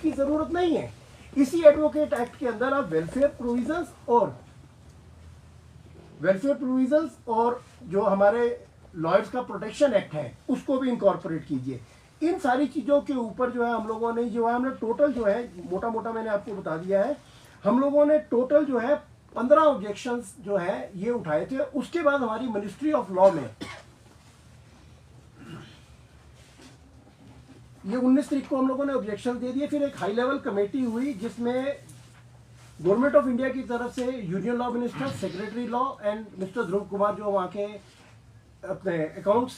की जरूरत नहीं है। इसी एडवोकेट एक्ट के अंदर आप वेलफेयर प्रोविजंस और जो हमारे लॉयर्स का प्रोटेक्शन एक्ट है उसको भी इंकॉर्पोरेट कीजिए। इन सारी चीज़ों के ऊपर जो है हम लोगों ने जो है हमने टोटल जो है मोटा मोटा मैंने आपको बता दिया है, हम लोगों ने टोटल जो है 15 ऑब्जेक्शंस जो है ये उठाए थे। उसके बाद हमारी मिनिस्ट्री ऑफ लॉ में ये 19 तारीख को हम लोगों ने ऑब्जेक्शन दे दिए। फिर एक हाई लेवल कमेटी हुई जिसमें गवर्नमेंट ऑफ इंडिया की तरफ से union law minister, secretary law and mister Dhruv Kumar जो वहाँ के अपने अकाउंट्स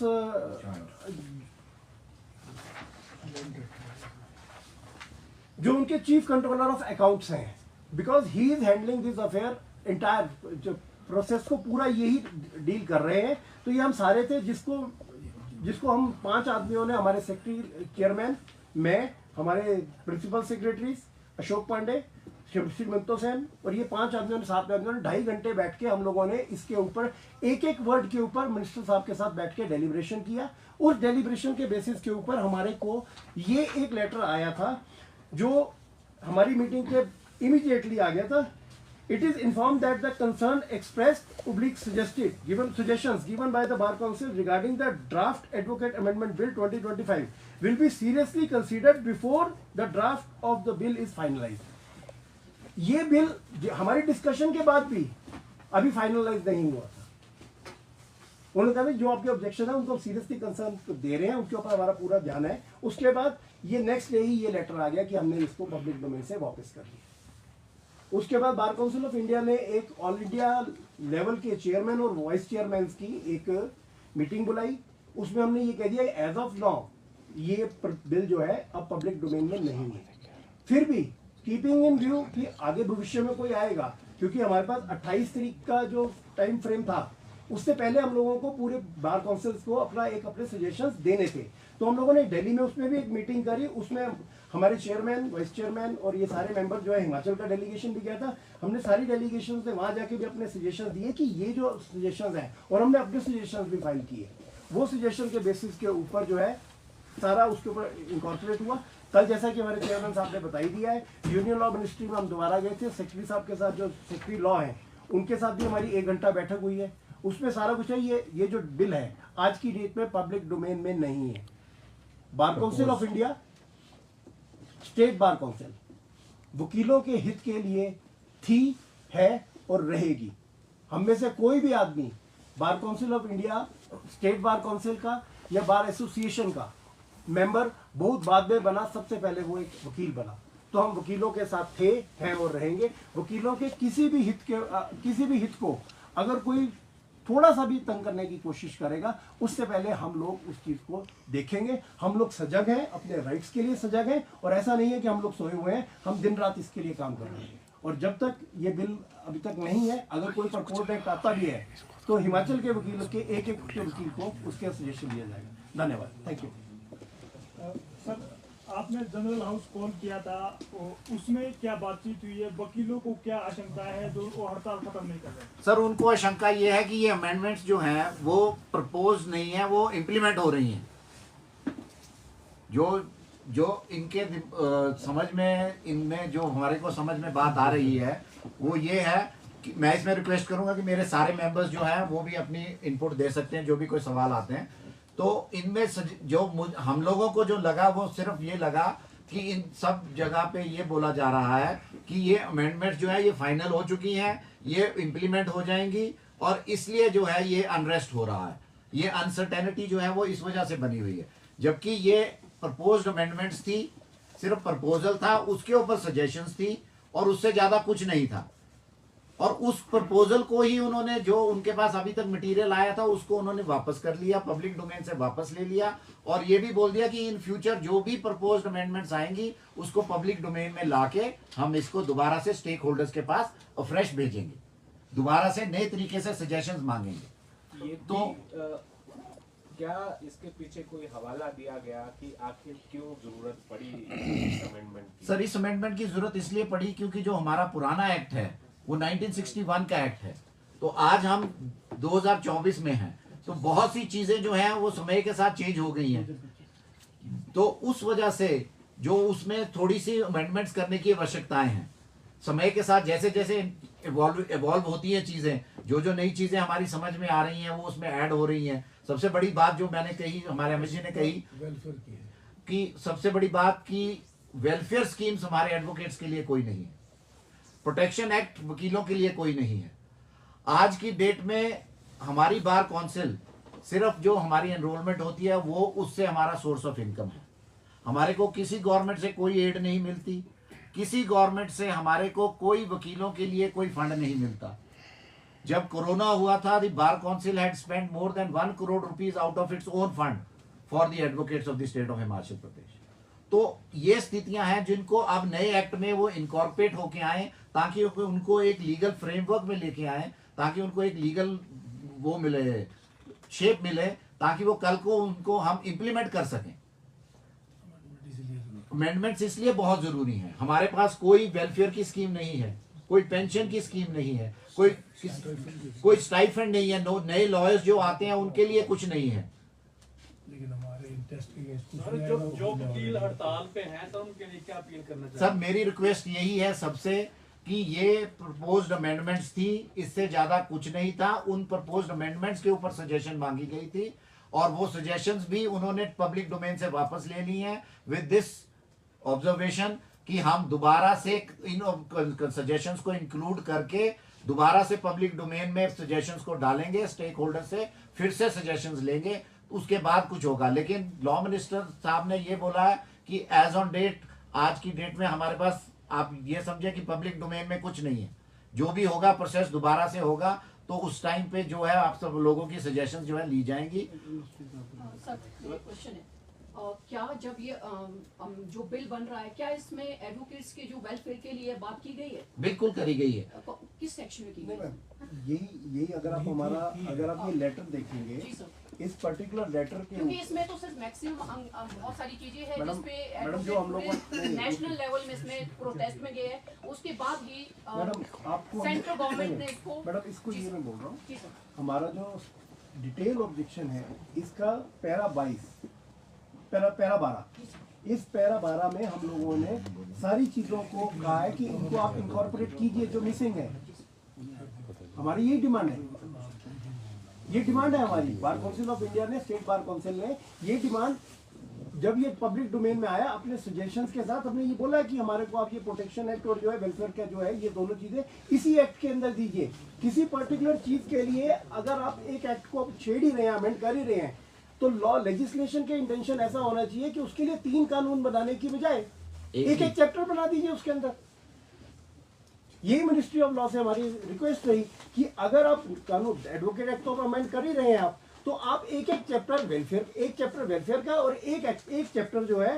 जो उनके चीफ कंट्रोलर ऑफ अकाउंट्स हैं, because he is handling this affair entire जो प्रोसेस को पूरा यही डील कर रहे हैं। तो ये हम सारे थे जिसको हम 5 आदमियों ने, हमारे सेक्रेटरी चेयरमैन, मैं, हमारे प्रिंसिपल सेक्रेटरीज अशोक पांडे, श्रीमंतो सेन और ये 5 आदमियों ने, 7 आदमियों ने 2.5 घंटे बैठ के हम लोगों ने इसके ऊपर एक एक वर्ड के ऊपर मिनिस्टर साहब के साथ बैठ के डेलिब्रेशन किया। उस डेलिब्रेशन के बेसिस के ऊपर हमारे को ये एक लेटर आया था जो हमारी मीटिंग के इमीडिएटली आ गया था। It is informed that the concern expressed suggestions given by the Bar Council regarding the draft Advocate Amendment Bill 2025 will be seriously considered before the draft of the bill is finalized. ये bill हमारी discussion के बाद भी अभी finalise नहीं हुआ था। उन्होंने कहा जो आपके ऑब्जेक्शन है उनको सीरियसली कंसर्न दे रहे हैं, उनके ऊपर हमारा पूरा ध्यान है। उसके बाद ये नेक्स्ट डे ही ये लेटर आ गया कि हमने इसको पब्लिक डोमेन से वापस कर दिया। उसके बाद बार काउंसिल ऑफ इंडिया ने एक ऑल इंडिया लेवल के चेयरमैन और वाइस चेयरमैन की एक मीटिंग बुलाई। उसमें हमने ये कह दिया एज ऑफ लॉ ये बिल जो है अब पब्लिक डोमेन में नहीं है। फिर भी कीपिंग इन व्यू कि आगे भविष्य में कोई आएगा, क्योंकि हमारे पास 28 तारीख का जो टाइम फ्रेम था उससे पहले हम लोगों को पूरे बार काउंसिल्स को अपने सजेशंस देने थे। तो हम लोगों ने दिल्ली में उसमें भी एक मीटिंग करी। उसमें हमारे चेयरमैन, वाइस चेयरमैन और ये सारे मेंबर जो है, हिमाचल का डेलीगेशन भी गया था। हमने सारी डेलीगेशन से वहां जाके भी अपने सजेशन दिए कि ये जो सजेशंस हैं, और हमने अपने सजेशंस भी फाइल किए। वो सजेशन के बेसिस के ऊपर जो है सारा उसके ऊपर इंकॉर्पोरेट हुआ। कल जैसा कि हमारे चेयरमैन साहब ने बताई दिया है, यूनियन लॉ मिनिस्ट्री में हम दोबारा गए थे। सेक्रेटरी साहब के साथ, जो सेक्रेटरी लॉ है, उनके साथ भी हमारी 1 घंटा बैठक हुई है। उसमें सारा कुछ है। ये जो बिल है आज की डेट में पब्लिक डोमेन में नहीं है। Bar council of India, state bar council वकीलों के हित के लिए थी, है और रहेगी। हम में से कोई भी आदमी bar council of India, state bar council का या बार एसोसिएशन का मेंबर बहुत बाद में बना, सबसे पहले वो एक वकील बना। तो हम वकीलों के साथ थे, हैं और रहेंगे। वकीलों के किसी भी हित को अगर कोई थोड़ा सा भी तंग करने की कोशिश करेगा, उससे पहले हम लोग उस चीज को देखेंगे। हम लोग सजग हैं, अपने राइट्स के लिए सजग हैं, और ऐसा नहीं है कि हम लोग सोए हुए हैं। हम दिन रात इसके लिए काम कर रहे हैं। और जब तक ये बिल अभी तक नहीं है, अगर कोई प्रपोज्ड एक्ट आता भी है तो हिमाचल के वकीलों के एक वकील को उसके सजेशन दिया जाएगा। धन्यवाद, थैंक यू। सर, आपने जनरल हाउस कॉल किया था, उसमें क्या बातचीत हुई है? वकीलों को क्या आशंका है जो वो हड़ताल खत्म नहीं कर रहे? सर, उनको आशंका ये है कि ये अमेंडमेंट्स जो हैं वो प्रपोज नहीं है, वो इम्प्लीमेंट हो रही हैं। जो इनके समझ में, इनमें जो हमारे को समझ में बात आ रही है वो ये है कि मैं इसमें रिक्वेस्ट करूंगा कि मेरे सारे मेंबर्स जो हैं वो भी अपनी इनपुट दे सकते हैं, जो भी कोई सवाल आते हैं। तो इनमें जो हम लोगों को जो लगा वो सिर्फ ये लगा कि इन सब जगह पे ये बोला जा रहा है कि ये अमेंडमेंट्स जो है ये फाइनल हो चुकी हैं, ये इम्प्लीमेंट हो जाएंगी, और इसलिए जो है ये अनरेस्ट हो रहा है। ये अनसर्टेनिटी जो है वो इस वजह से बनी हुई है। जबकि ये प्रपोज्ड अमेंडमेंट्स थी, सिर्फ प्रपोजल था, उसके ऊपर सजेशंस थी और उससे ज्यादा कुछ नहीं था। और उस प्रपोजल को ही उन्होंने, जो उनके पास अभी तक मटेरियल आया था, उसको उन्होंने वापस कर लिया, पब्लिक डोमेन से वापस ले लिया, और ये भी बोल दिया कि इन फ्यूचर जो भी प्रपोज्ड अमेंडमेंट्स आएंगी उसको पब्लिक डोमेन में लाके हम इसको दोबारा से स्टेक होल्डर्स के पास फ्रेश भेजेंगे, दोबारा से नए तरीके से सजेशंस मांगेंगे। ये तो क्या इसके पीछे कोई हवाला दिया गया कि आखिर क्यों जरूरत पड़ी इस अमेंडमेंट की? सर, इस अमेंडमेंट की जरूरत इसलिए पड़ी क्योंकि जो हमारा पुराना एक्ट है वो 1961 का एक्ट है। तो आज हम 2024 में हैं, तो बहुत सी चीजें जो हैं वो समय के साथ चेंज हो गई हैं। तो उस वजह से जो उसमें थोड़ी सी अमेंडमेंट्स करने की आवश्यकताएं हैं। समय के साथ जैसे जैसे इवॉल्व होती हैं चीजें, जो जो नई चीजें हमारी समझ में आ रही हैं वो उसमें ऐड हो रही हैं। सबसे बड़ी बात जो मैंने कही, हमारे अमित जी ने कही कि सबसे बड़ी बात कि वेलफेयर स्कीम्स हमारे एडवोकेट्स के लिए कोई नहीं है, प्रोटेक्शन एक्ट वकीलों के लिए कोई नहीं है। आज की डेट में हमारी बार काउंसिल सिर्फ जो हमारी एनरोलमेंट होती है वो उससे हमारा सोर्स ऑफ इनकम है। हमारे को किसी गवर्नमेंट से कोई एड नहीं मिलती, किसी गवर्नमेंट से हमारे को कोई वकीलों के लिए कोई फंड नहीं मिलता। जब कोरोना हुआ था, the bar council had spent more than 1 crore rupees out of its own fund for the advocates of the state of Himachal Pradesh. तो ये स्थितियां हैं जिनको अब नए एक्ट में वो इनकॉर्पोरेट होके आए, ताकि उनको एक लीगल फ्रेमवर्क में लेके आए, ताकि उनको एक लीगल वो मिले, शेप मिले, ताकि वो कल को उनको हम इंप्लीमेंट कर सकें। अमेंडमेंट्स इसलिए बहुत जरूरी है। हमारे पास कोई वेलफेयर की स्कीम नहीं है, कोई पेंशन की स्कीम नहीं है, कोई स्टाइफंड नहीं है। नए लॉयर्स जो आते हैं उनके लिए कुछ नहीं है। लेकिन हमारे इंटरेस्ट के सर, जो वकील हड़ताल पे हैं तो उनके लिए क्या अपील करना चाहिए? सर मेरी रिक्वेस्ट यही है सबसे कि ये प्रपोज्ड अमेंडमेंट्स थी, इससे ज्यादा कुछ नहीं था। उन प्रपोज्ड अमेंडमेंट्स के ऊपर सजेशन मांगी गई थी और वो सजेशंस भी उन्होंने पब्लिक डोमेन से वापस ले ली हैं विद दिस ऑब्जर्वेशन कि हम दोबारा से इन सजेशंस को इंक्लूड करके दोबारा से पब्लिक डोमेन में सजेशंस को डालेंगे, स्टेक होल्डर से फिर से सजेशंस लेंगे, उसके बाद कुछ होगा। लेकिन लॉ मिनिस्टर साहब ने ये बोला है कि एज ऑन डेट, आज की डेट में हमारे पास आप ये समझे कि पब्लिक डोमेन में कुछ नहीं है। जो भी होगा प्रोसेस दोबारा से होगा, तो उस टाइम पे जो है आप सब लोगों की सजेशंस जो है ली जाएंगी। सर ये क्वेश्चन है, क्या जब ये जो बिल बन रहा है, क्या इसमें एडवोकेट्स के जो वेलफेयर के लिए बात की गई है? बिल्कुल करी गई है। किस सेक्शन में की गई नहीं है? मैम, यही अगर आप हमारा अगर आप ये लेटर देखेंगे, जी सर, इस पर्टिकुलर लेटर के क्योंकि इसमें तो सिर्फ मैक्सिमम बहुत सारी चीजें हैं मैडम, जिसपे मैडम, जो हम लोग नेशनल लेवल में इसमें प्रोटेस्ट में गए हैं, उसके बाद भी मैडम आपको सेंट्रल गवर्नमेंट ने इसको, मैडम इसको जी ये सर। मैं बोल रहा हूँ, जी सर, हमारा जो डिटेल ऑब्जेक्शन है इसका पैरा 22 पैरा 12, इस पैरा 12 में हम लोगों ने सारी चीजों को कहा है कि इनको आप इनकॉर्पोरेट कीजिए जो मिसिंग है। हमारी यही डिमांड है, ये डिमांड है हमारी। बार काउंसिल ऑफ इंडिया ने, स्टेट बार काउंसिल ने ये डिमांड, जब ये पब्लिक डोमेन में आया, अपने सजेशंस के साथ हमने ये बोला है कि हमारे को आप ये प्रोटेक्शन एक्ट और जो है वेलफेयर का जो है, ये दोनों चीजें इसी एक्ट के अंदर दीजिए। किसी पर्टिकुलर चीज के लिए अगर आप एक एक्ट को छेड़ ही रहे हैं, अमेंड कर ही रहे हैं, तो लॉ लेजिस्लेशन के इंटेंशन ऐसा होना चाहिए कि उसके लिए 3 कानून बनाने की बजाय एक चैप्टर बना दीजिए उसके अंदर। यही मिनिस्ट्री ऑफ लॉ से हमारी रिक्वेस्ट रही कि अगर आप कानून एडवोकेट एक्ट तो अमेंड कर ही रहे हैं आप, तो आप एक चैप्टर वेलफेयर, एक चैप्टर वेलफेयर का और एक चैप्टर जो है